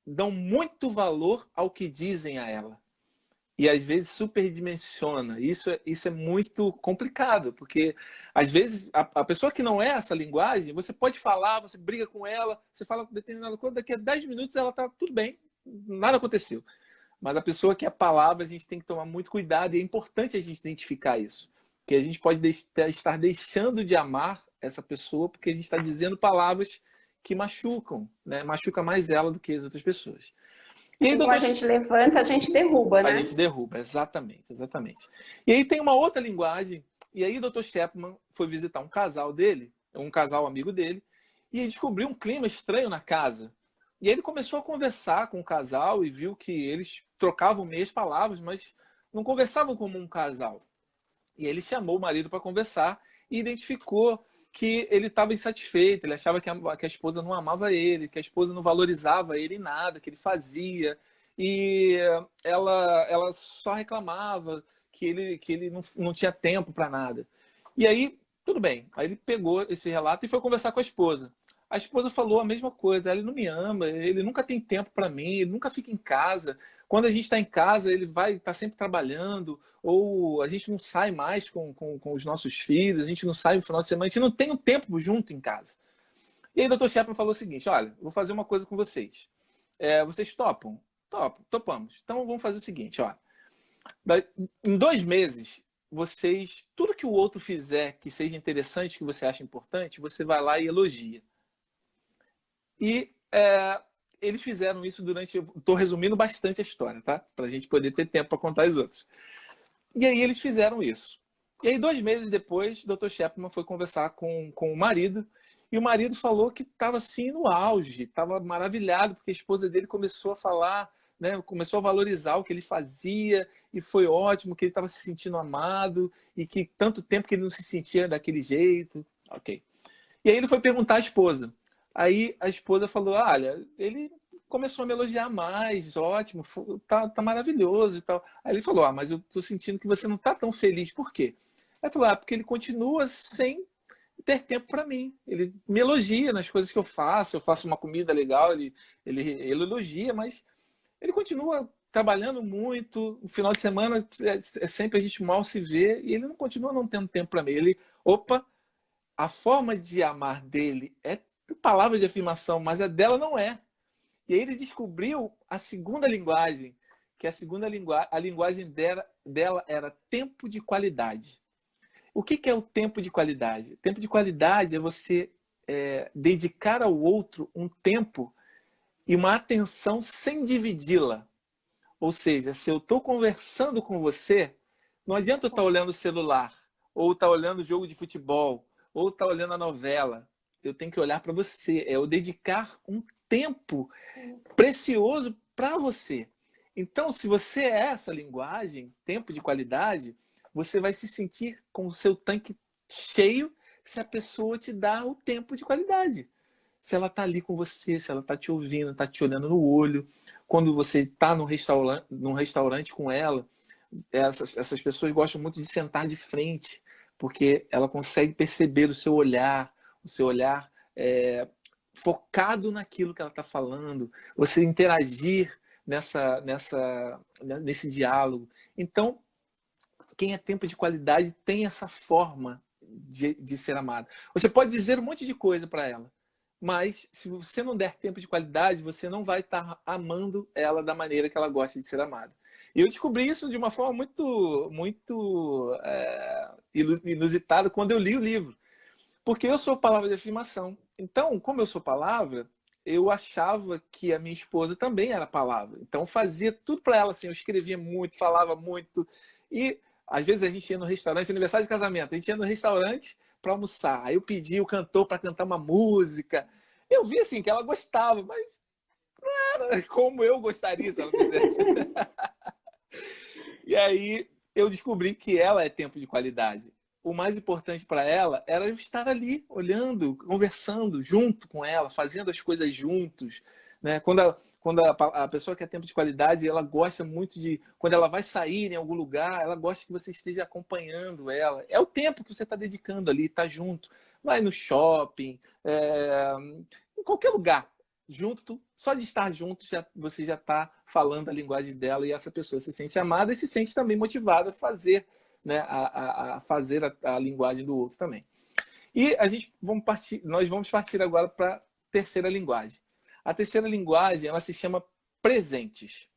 Speaker 1: dão muito valor ao que dizem a ela. E às vezes superdimensiona. Isso é muito complicado, porque às vezes a pessoa que não é essa linguagem, você pode falar, você briga com ela, você fala determinada coisa, daqui a 10 minutos ela está tudo bem, nada aconteceu. Mas a pessoa que é a palavra, a gente tem que tomar muito cuidado e é importante a gente identificar isso. Que a gente pode estar deixando de amar essa pessoa porque a gente está dizendo palavras que machucam, né? Machuca mais ela do que as outras pessoas. E aí,
Speaker 2: então a gente levanta, a gente derruba, né?
Speaker 1: A gente derruba, exatamente. E aí tem uma outra linguagem E aí o Dr. Chapman foi visitar um casal dele, um casal amigo dele, e ele descobriu um clima estranho na casa. E aí ele começou a conversar com o casal e viu que eles trocavam meias palavras, mas não conversavam como um casal. E ele chamou o marido para conversar e identificou que ele estava insatisfeito, ele achava que a esposa não amava ele, que a esposa não valorizava ele em nada que ele fazia, e ela só reclamava que ele não tinha tempo para nada. E aí, tudo bem, aí ele pegou esse relato e foi conversar com a esposa. A esposa falou a mesma coisa, ele não me ama, ele nunca tem tempo para mim, ele nunca fica em casa. Quando a gente está em casa, ele vai estar sempre trabalhando, ou a gente não sai mais com os nossos filhos, a gente não sai no final de semana, a gente não tem um tempo junto em casa. E aí o Dr. Chapman falou o seguinte, olha, vou fazer uma coisa com vocês. Vocês topam? Topamos. Então vamos fazer o seguinte, ó. Em 2 meses, vocês, tudo que o outro fizer que seja interessante, que você acha importante, você vai lá e elogia. E eles fizeram isso durante... Estou resumindo bastante a história, tá? Para a gente poder ter tempo para contar os outros. E aí eles fizeram isso. E aí 2 meses depois, o Dr. Chapman foi conversar com o marido, e o marido falou que estava assim no auge, estava maravilhado, porque a esposa dele começou a falar, né, começou a valorizar o que ele fazia, e foi ótimo, que ele estava se sentindo amado, e que tanto tempo que ele não se sentia daquele jeito. Ok. E aí ele foi perguntar à esposa. Aí a esposa falou, olha, ele começou a me elogiar mais, ótimo, tá maravilhoso e tal. Aí ele falou, mas eu tô sentindo que você não tá tão feliz, por quê? Aí falou, porque ele continua sem ter tempo para mim. Ele me elogia nas coisas que eu faço uma comida legal, ele elogia, mas ele continua trabalhando muito, no final de semana sempre a gente mal se vê, e ele não continua não tendo tempo para mim. A forma de amar dele é palavras de afirmação, mas a dela não é. E aí ele descobriu a segunda linguagem, que a linguagem dela era tempo de qualidade. O que é o tempo de qualidade? Tempo de qualidade é você dedicar ao outro um tempo e uma atenção sem dividi-la. Ou seja, se eu estou conversando com você, não adianta eu estar olhando o celular, ou estar olhando o jogo de futebol, ou estar olhando a novela. Eu tenho que olhar para você. Eu dedicar um tempo precioso para você. Então, se você é essa linguagem, tempo de qualidade, você vai se sentir com o seu tanque cheio se a pessoa te dá o tempo de qualidade. Se ela está ali com você, se ela está te ouvindo, está te olhando no olho. Quando você está num restaurante com ela, essas pessoas gostam muito de sentar de frente, porque ela consegue perceber o seu olhar focado naquilo que ela está falando, você interagir nesse diálogo. Então, quem é tempo de qualidade tem essa forma de ser amado. Você pode dizer um monte de coisa para ela, mas se você não der tempo de qualidade, você não vai estar amando ela da maneira que ela gosta de ser amada. E eu descobri isso de uma forma muito inusitada quando eu li o livro. Porque eu sou palavra de afirmação. Então, como eu sou palavra, eu achava que a minha esposa também era palavra. Então, fazia tudo para ela. Assim, eu escrevia muito, falava muito. E, às vezes, a gente ia no restaurante, aniversário de casamento, a gente ia no restaurante para almoçar. Aí eu pedi o cantor para cantar uma música. Eu vi, assim, que ela gostava, mas não era como eu gostaria se ela fizesse. E aí, eu descobri que ela é tempo de qualidade. O mais importante para ela era eu estar ali, olhando, conversando junto com ela, fazendo as coisas juntos. Né? Quando a pessoa que é tempo de qualidade, ela gosta muito de... Quando ela vai sair em algum lugar, ela gosta que você esteja acompanhando ela. É o tempo que você está dedicando ali, está junto. Vai no shopping, em qualquer lugar. Junto, só de estar junto, você já está falando a linguagem dela e essa pessoa se sente amada e se sente também motivada a fazer, né, a fazer a linguagem do outro também. E nós vamos partir agora para a terceira linguagem. A terceira linguagem, ela se chama presentes.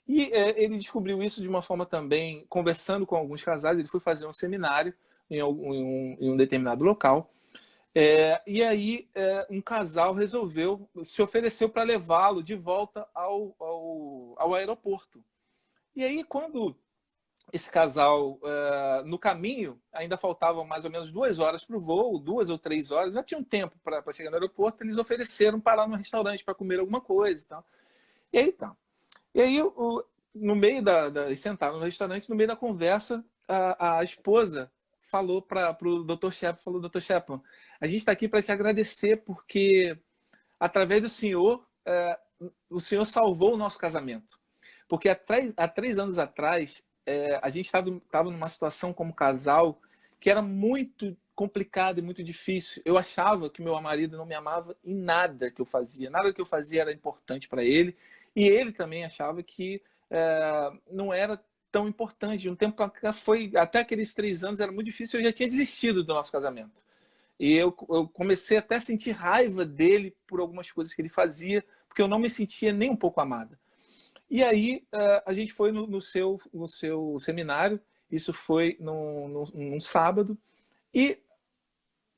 Speaker 1: E ele descobriu isso de uma forma também, conversando com alguns casais. Ele foi fazer um seminário em um determinado local. E aí um casal se ofereceu para levá-lo de volta ao aeroporto. E aí, quando esse casal, no caminho, ainda faltavam mais ou menos 2 horas para o voo, 2 ou 3 horas, ainda tinha um tempo para chegar no aeroporto, eles ofereceram parar no restaurante para comer alguma coisa e tal. E aí, tá. E aí, no meio eles sentaram no restaurante, no meio da conversa, a esposa falou para o Dr. Shepard, falou, Dr. Shepard, a gente está aqui para te agradecer porque, através do senhor, o senhor salvou o nosso casamento. Porque há 3 anos atrás, a gente estava numa situação como casal que era muito complicada e muito difícil. Eu achava que meu marido não me amava em nada que eu fazia. Nada que eu fazia era importante para ele. E ele também achava que não era tão importante. De um tempo para cá, até aqueles 3 anos era muito difícil. Eu já tinha desistido do nosso casamento. E eu comecei até a sentir raiva dele por algumas coisas que ele fazia, porque eu não me sentia nem um pouco amada. E aí a gente foi no seu seminário, isso foi num sábado, e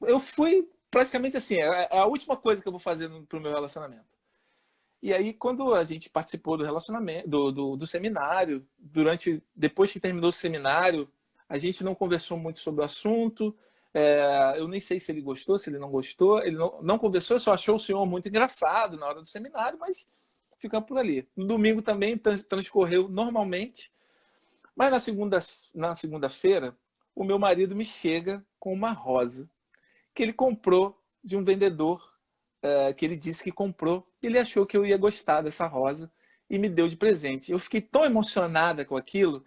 Speaker 1: eu fui praticamente assim, é a última coisa que eu vou fazer pro meu relacionamento. E aí, quando a gente participou do relacionamento, do seminário, depois que terminou o seminário, a gente não conversou muito sobre o assunto. Eu nem sei se ele gostou, se ele não gostou. Ele não conversou, só achou o senhor muito engraçado na hora do seminário, mas ficamos por ali. No domingo também transcorreu normalmente, mas na segunda-feira, o meu marido me chega com uma rosa que ele comprou de um vendedor, que ele disse que comprou. Ele achou que eu ia gostar dessa rosa e me deu de presente. Eu fiquei tão emocionada com aquilo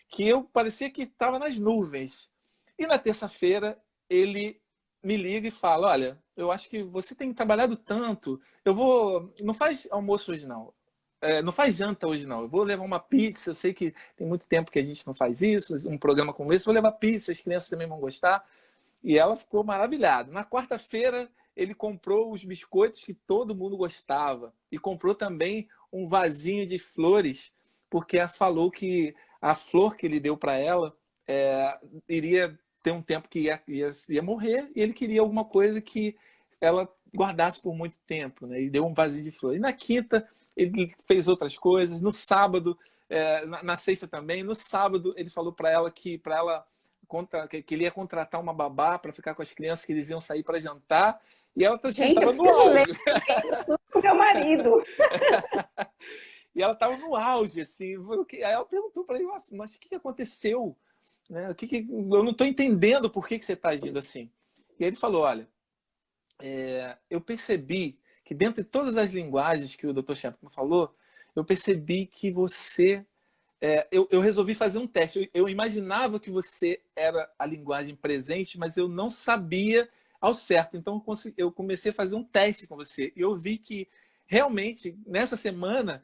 Speaker 1: que eu parecia que estava nas nuvens. E na terça-feira ele me liga e fala, olha, eu acho que você tem trabalhado tanto, não faz almoço hoje não, não faz janta hoje não, eu vou levar uma pizza, eu sei que tem muito tempo que a gente não faz isso, um programa como esse, vou levar pizza, as crianças também vão gostar. E ela ficou maravilhada. Na quarta-feira, ele comprou os biscoitos que todo mundo gostava. E comprou também um vasinho de flores, porque ela falou que a flor que ele deu para ela iria ter um tempo que ia morrer, e ele queria alguma coisa que ela guardasse por muito tempo, né? E deu um vasinho de flores. E na quinta, ele fez outras coisas. No sábado, na sexta também. No sábado, ele falou para ela que que ele ia contratar uma babá para ficar com as crianças, que eles iam sair para jantar, e ela
Speaker 2: Gente, eu
Speaker 1: estava no
Speaker 2: preciso ler
Speaker 1: auge.
Speaker 2: tudo com meu marido.
Speaker 1: E ela estava no auge, assim. Aí ela perguntou para ele, mas o que aconteceu? Né? Eu não estou entendendo por que você está agindo assim. E ele falou, olha, eu percebi que dentro de todas as linguagens que o Dr. Chapman falou, eu percebi que você... eu resolvi fazer um teste. Eu imaginava que você era a linguagem presente, mas eu não sabia ao certo. Então eu comecei a fazer um teste com você. E eu vi que realmente, nessa semana,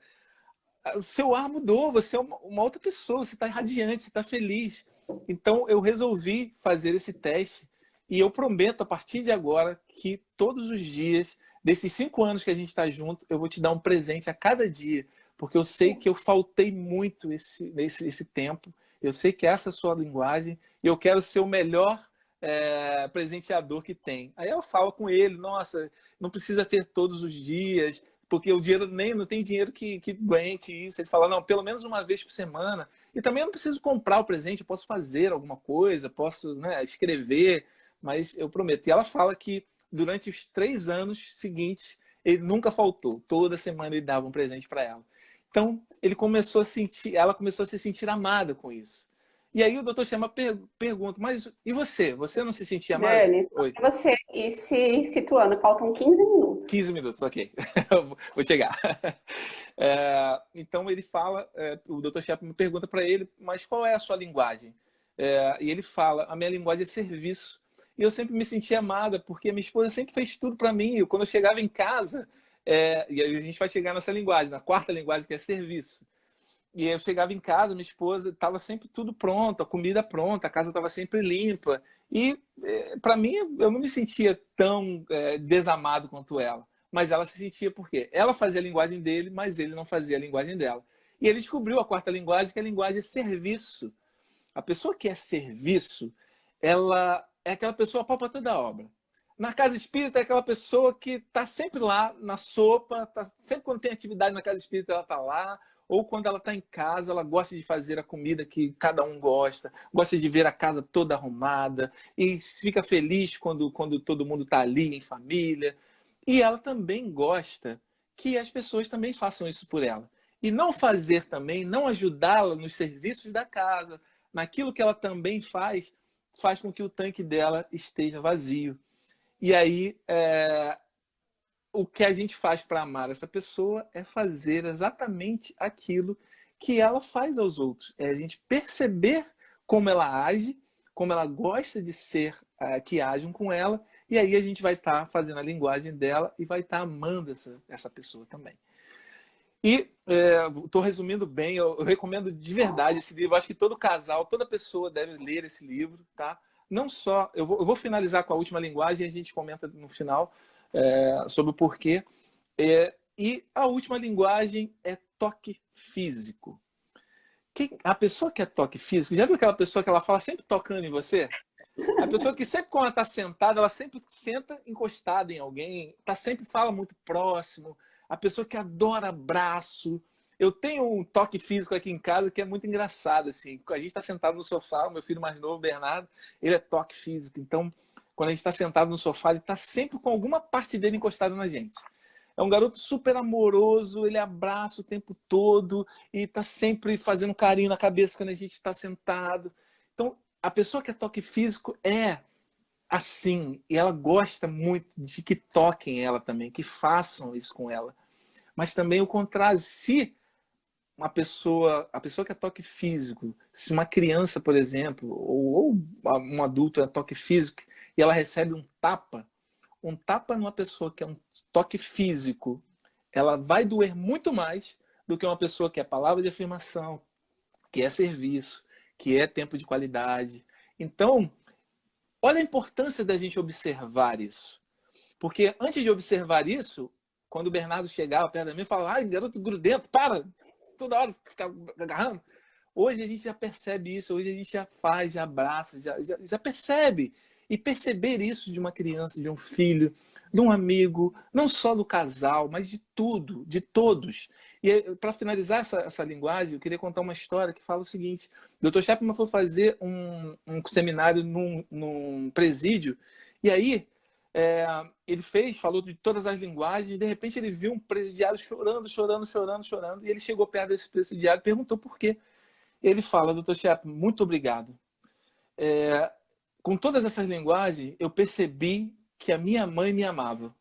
Speaker 1: o seu ar mudou. Você é uma outra pessoa. Você está radiante, você está feliz. Então eu resolvi fazer esse teste. E eu prometo, a partir de agora, que todos os dias, desses 5 anos que a gente está junto, eu vou te dar um presente a cada dia. Porque eu sei que eu faltei muito esse tempo. Eu sei que essa é a sua linguagem. E eu quero ser o melhor presenteador que tem. Aí eu falo com ele, nossa, não precisa ter todos os dias, porque o dinheiro não tem dinheiro que aguente isso. Ele fala, não, pelo menos uma vez por semana. E também eu não preciso comprar o presente, eu posso fazer alguma coisa, posso, né, escrever, mas eu prometo. E ela fala que durante os 3 anos seguintes, ele nunca faltou. Toda semana ele dava um presente para ela. Então, ela começou a se sentir amada com isso. E aí o doutor Chama pergunta, mas e você? Você não se sentia amada?
Speaker 2: Dani, só
Speaker 1: Oi.
Speaker 2: pra você ir se situando, faltam 15 minutos.
Speaker 1: 15 minutos, ok. Vou chegar. Então ele fala, o Dr. Chapman me pergunta para ele, mas qual é a sua linguagem? E ele fala, a minha linguagem é serviço. E eu sempre me senti amada, porque a minha esposa sempre fez tudo para mim. E quando eu chegava em casa, e aí a gente vai chegar nessa linguagem, na quarta linguagem, que é serviço. E eu chegava em casa, minha esposa estava sempre tudo pronto, a comida pronta, a casa estava sempre limpa. E, para mim, eu não me sentia tão desamado quanto ela. Mas ela se sentia porque ela fazia a linguagem dele, mas ele não fazia a linguagem dela. E ele descobriu a quarta linguagem, que é a linguagem de serviço. A pessoa que é serviço, ela é aquela pessoa apópata da obra. Na casa espírita é aquela pessoa que está sempre lá na sopa, sempre quando tem atividade na casa espírita ela está lá, ou quando ela está em casa, ela gosta de fazer a comida que cada um gosta, gosta de ver a casa toda arrumada, e fica feliz quando todo mundo está ali em família. E ela também gosta que as pessoas também façam isso por ela. E não fazer também, não ajudá-la nos serviços da casa, naquilo que ela também faz com que o tanque dela esteja vazio. E aí, o que a gente faz para amar essa pessoa é fazer exatamente aquilo que ela faz aos outros. É a gente perceber como ela age, como ela gosta de ser que ajam com ela, e aí a gente vai estar fazendo a linguagem dela e vai estar amando essa pessoa também. E estou resumindo bem, eu recomendo de verdade esse livro. Eu acho que todo casal, toda pessoa deve ler esse livro, tá? Não só, eu vou finalizar com a última linguagem e a gente comenta no final sobre o porquê. E a última linguagem é toque físico. A pessoa que é toque físico, já viu aquela pessoa que ela fala sempre tocando em você? A pessoa que sempre quando ela está sentada, ela sempre senta encostada em alguém, sempre fala muito próximo. A pessoa que adora abraço. Eu tenho um toque físico aqui em casa que é muito engraçado. Assim. A gente está sentado no sofá, o meu filho mais novo, Bernardo, ele é toque físico. Então, quando a gente está sentado no sofá, ele está sempre com alguma parte dele encostada na gente. É um garoto super amoroso, ele abraça o tempo todo e está sempre fazendo carinho na cabeça quando a gente está sentado. Então, a pessoa que é toque físico é assim, e ela gosta muito de que toquem ela também, que façam isso com ela. Mas também o contrário, se a pessoa que é toque físico, se uma criança, por exemplo, ou um adulto é toque físico, e ela recebe um tapa numa pessoa que é um toque físico, ela vai doer muito mais do que uma pessoa que é palavra de afirmação, que é serviço, que é tempo de qualidade. Então, olha a importância da gente observar isso. Porque antes de observar isso, quando o Bernardo chegava perto de mim e falava, ai, garoto grudento, para, toda hora ficar agarrando. Hoje a gente já percebe isso, hoje a gente já faz, já abraça, já percebe. E perceber isso de uma criança, de um filho, de um amigo, não só do casal, mas de tudo, de todos. E para finalizar essa linguagem, eu queria contar uma história que fala o seguinte. O Dr. Chapman foi fazer um seminário num presídio, e aí ele falou de todas as linguagens, e de repente ele viu um presidiário chorando, e ele chegou perto desse presidiário e perguntou por quê. Ele fala, Dr. Chapman, muito obrigado. Com todas essas linguagens, eu percebi que a minha mãe me amava.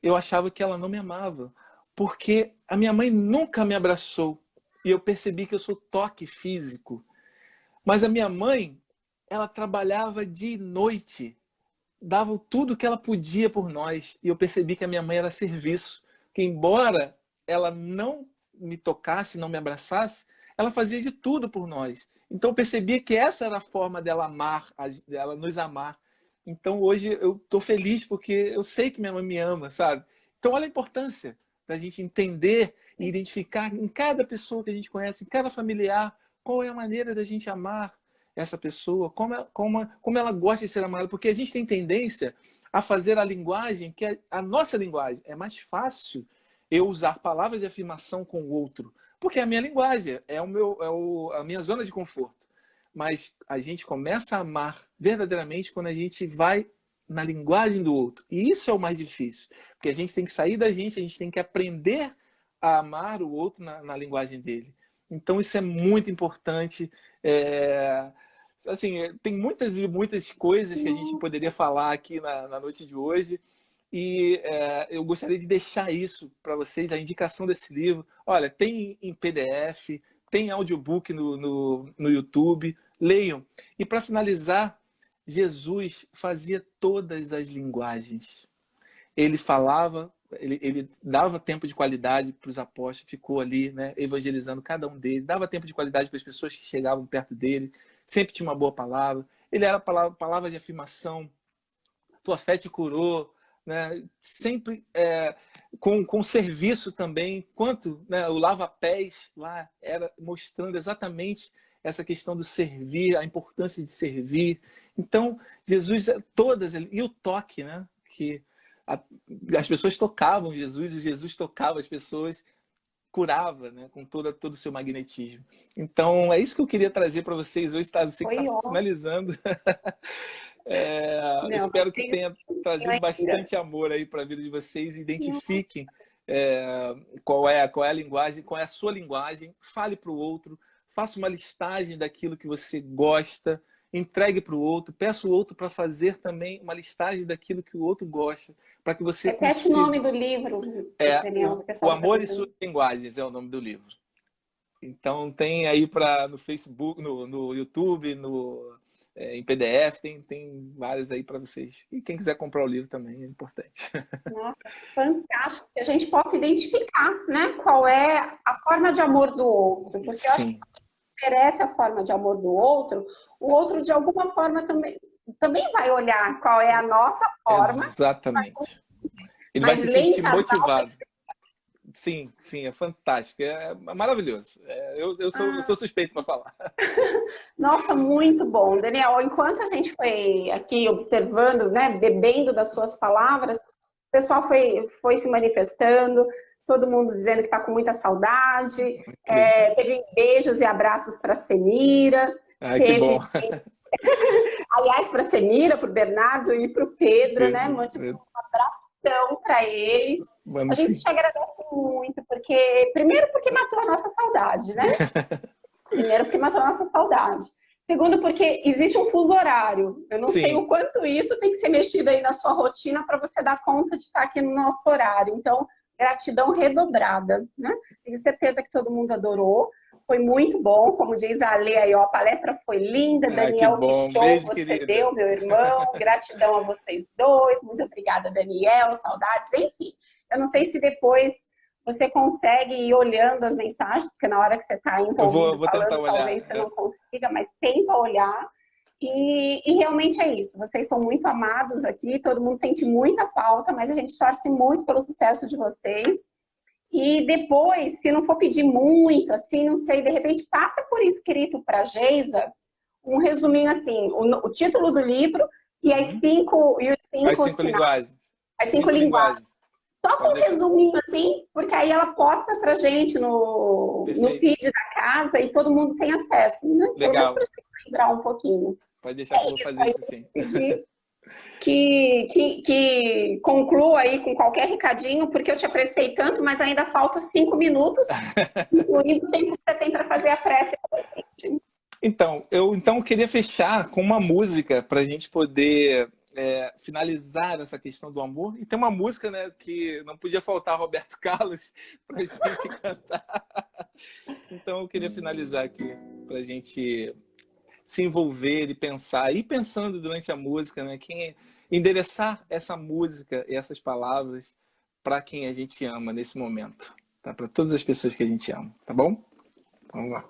Speaker 1: Eu achava que ela não me amava, porque a minha mãe nunca me abraçou. E eu percebi que eu sou toque físico. Mas a minha mãe, ela trabalhava dia e noite, dava tudo que ela podia por nós. E eu percebi que a minha mãe era serviço. Que ela não me tocasse, não me abraçasse, ela fazia de tudo por nós. Então eu percebi que essa era a forma dela amar, dela nos amar. Então hoje eu estou feliz porque eu sei que minha mãe me ama, sabe? Então olha a importância da gente entender e identificar em cada pessoa que a gente conhece, em cada familiar, qual é a maneira da gente amar essa pessoa, como ela gosta de ser amada, porque a gente tem tendência a fazer a linguagem, que é a nossa linguagem. É mais fácil eu usar palavras de afirmação com o outro, porque é a minha linguagem, a minha zona de conforto. Mas a gente começa a amar verdadeiramente quando a gente vai na linguagem do outro. E isso é o mais difícil, porque a gente tem que sair da gente, a gente tem que aprender a amar o outro na linguagem dele. Então isso é muito importante. Assim, tem muitas e muitas coisas que a gente poderia falar aqui na noite de hoje. E eu gostaria de deixar isso para vocês, a indicação desse livro. Olha, tem em PDF, tem audiobook no YouTube, leiam. E para finalizar, Jesus fazia todas as linguagens. Ele falava, ele dava tempo de qualidade para os apóstolos, ficou ali, né, evangelizando cada um deles, dava tempo de qualidade para as pessoas que chegavam perto dele, sempre tinha uma boa palavra. Ele era palavra de afirmação, tua fé te curou, né? Sempre com serviço também, quanto, né, o lava-pés lá era mostrando exatamente essa questão do servir, a importância de servir. Então, Jesus, e o toque, né? Que as pessoas tocavam Jesus, e Jesus tocava as pessoas curava, né, com todo o seu magnetismo. Então, é isso que eu queria trazer para vocês hoje, tá? Eu sei que está finalizando.
Speaker 2: Não,
Speaker 1: espero que tenha trazido bastante amor aí para a vida de vocês. Identifiquem qual é a linguagem, qual é a sua linguagem. Fale para o outro, faça uma listagem daquilo que você gosta, entregue para o outro, peça o outro para fazer também uma listagem daquilo que o outro gosta, para que você
Speaker 2: Repete o nome do livro, Daniel.
Speaker 1: O Amor e Suas Linguagens é o nome do livro. Então tem aí no Facebook, no YouTube, em PDF, tem vários aí para vocês. E quem quiser comprar o livro também é importante.
Speaker 2: Nossa, fantástico que a gente possa identificar, né, qual é a forma de amor do outro. Porque eu acho que interessa a forma de amor do outro, o outro de alguma forma também vai olhar qual é a nossa forma.
Speaker 1: Exatamente. Ele vai se sentir motivado. Sim, é fantástico, é maravilhoso. Eu sou suspeito para falar.
Speaker 2: Nossa, muito bom. Daniel, enquanto a gente foi aqui observando, né, bebendo das suas palavras, o pessoal foi se manifestando, todo mundo dizendo que está com muita saudade, teve beijos e abraços para a Semira.
Speaker 1: Que bom.
Speaker 2: Aliás, para a Semira, para o Bernardo e para o Pedro, né? Mande um abração para eles. A gente te agradece muito, primeiro porque matou a nossa saudade, né? Segundo, porque existe um fuso horário. Eu não sei o quanto isso tem que ser mexido aí na sua rotina para você dar conta de estar aqui no nosso horário. Então, gratidão redobrada, né? Tenho certeza que todo mundo adorou. Foi muito bom, como diz a Lê aí, ó, a palestra foi linda. Daniel, que show
Speaker 1: beijo,
Speaker 2: você
Speaker 1: querida.
Speaker 2: deu, meu irmão. Gratidão a vocês dois. Muito obrigada, Daniel. Saudades. Enfim, eu não sei se depois você consegue ir olhando as mensagens, porque na hora que você está envolvido falando, talvez você não consiga, mas tenta olhar. E realmente é isso. Vocês são muito amados aqui, todo mundo sente muita falta, mas a gente torce muito pelo sucesso de vocês. E depois, se não for pedir muito, assim, não sei, de repente passa por escrito para a Geisa um resuminho assim, o título do livro e as cinco
Speaker 1: linguagens.
Speaker 2: As cinco linguagens. Só com um resuminho assim, porque aí ela posta pra gente no feed da casa e todo mundo tem acesso, né?
Speaker 1: Legal.
Speaker 2: Pra gente lembrar um pouquinho.
Speaker 1: Pode deixar que eu vou fazer isso sim.
Speaker 2: Que conclua aí com qualquer recadinho, porque eu te apressei tanto, mas ainda falta 5 minutos, incluindo o tempo que você tem para fazer a prece.
Speaker 1: Então, eu queria fechar com uma música para a gente poder finalizar essa questão do amor. E tem uma música, né, que não podia faltar Roberto Carlos para a gente cantar. Então, eu queria finalizar aqui para a gente se envolver e pensar, e pensando durante a música, né, endereçar essa música e essas palavras para quem a gente ama nesse momento, tá? Para todas as pessoas que a gente ama, tá bom? Vamos lá.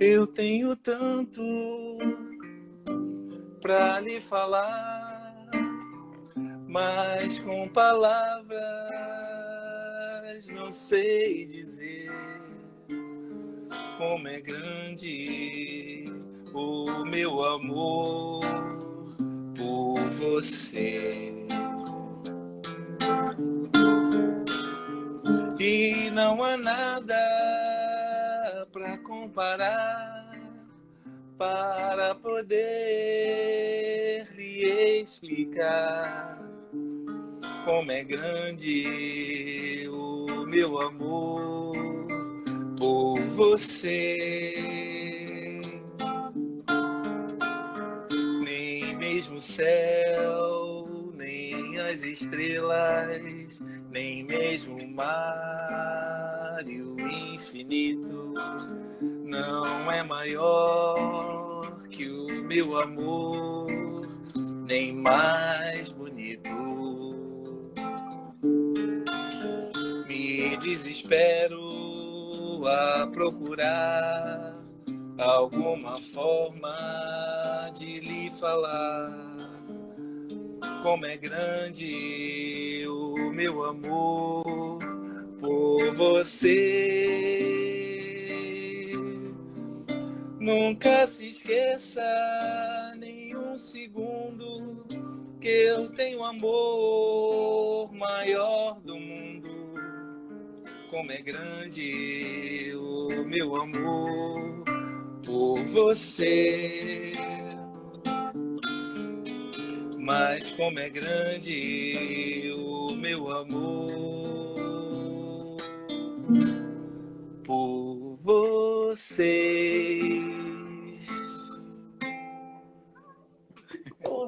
Speaker 1: Eu tenho tanto para lhe falar, mas com palavras não sei dizer como é grande o meu amor por você. E não há nada para comparar, para poder lhe explicar como é grande o meu amor por você. Nem mesmo o céu, nem as estrelas, nem mesmo o mar e o infinito não é maior que o meu amor, nem mais bonito. Me desespero a procurar alguma forma de lhe falar como é grande o meu amor por você. Nunca se esqueça nenhum segundo que eu tenho amor maior do mundo. Como é grande o meu amor por você. Mas como é grande o meu amor por vocês.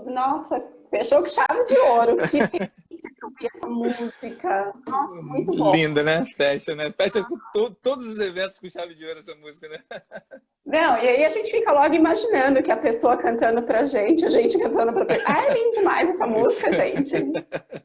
Speaker 2: Nossa, fechou com chave de ouro. Que delícia que eu vi essa música. Nossa, muito bom.
Speaker 1: Linda, né? Fecha, né? Fecha com todos os eventos com chave de ouro essa música, né?
Speaker 2: Não, e aí a gente fica logo imaginando que a pessoa cantando pra gente, a gente cantando pra... Ah, é lindo demais essa música, gente.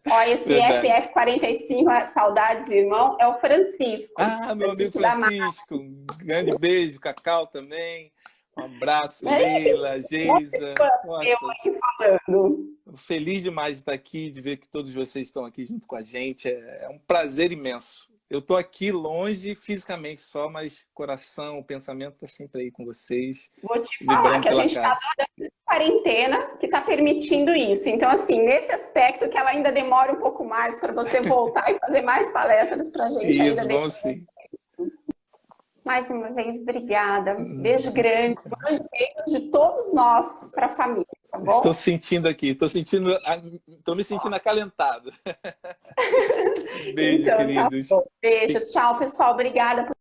Speaker 2: Ó, esse FF45, Saudades, irmão, é o Francisco.
Speaker 1: Ah, meu amigo Francisco. Um grande beijo, Cacau também. Um abraço, Leila, Geisa. Nossa,
Speaker 2: eu aqui falando.
Speaker 1: Feliz demais de estar aqui, de ver que todos vocês estão aqui junto com a gente. É um prazer imenso. Eu estou aqui longe, fisicamente só, mas coração, o pensamento está sempre aí com vocês.
Speaker 2: Vou te falar que a gente está numa quarentena que está permitindo isso. Então, assim, nesse aspecto que ela ainda demora um pouco mais para você voltar e fazer mais palestras para a gente.
Speaker 1: Isso,
Speaker 2: ainda
Speaker 1: vamos sim.
Speaker 2: Mais uma vez, obrigada. Beijo grande, beijos de todos nós para a família, tá bom?
Speaker 1: Estou sentindo aqui, estou me sentindo acalentado. Beijo,
Speaker 2: então,
Speaker 1: queridos.
Speaker 2: Tá bom. Beijo, tchau, pessoal. Obrigada.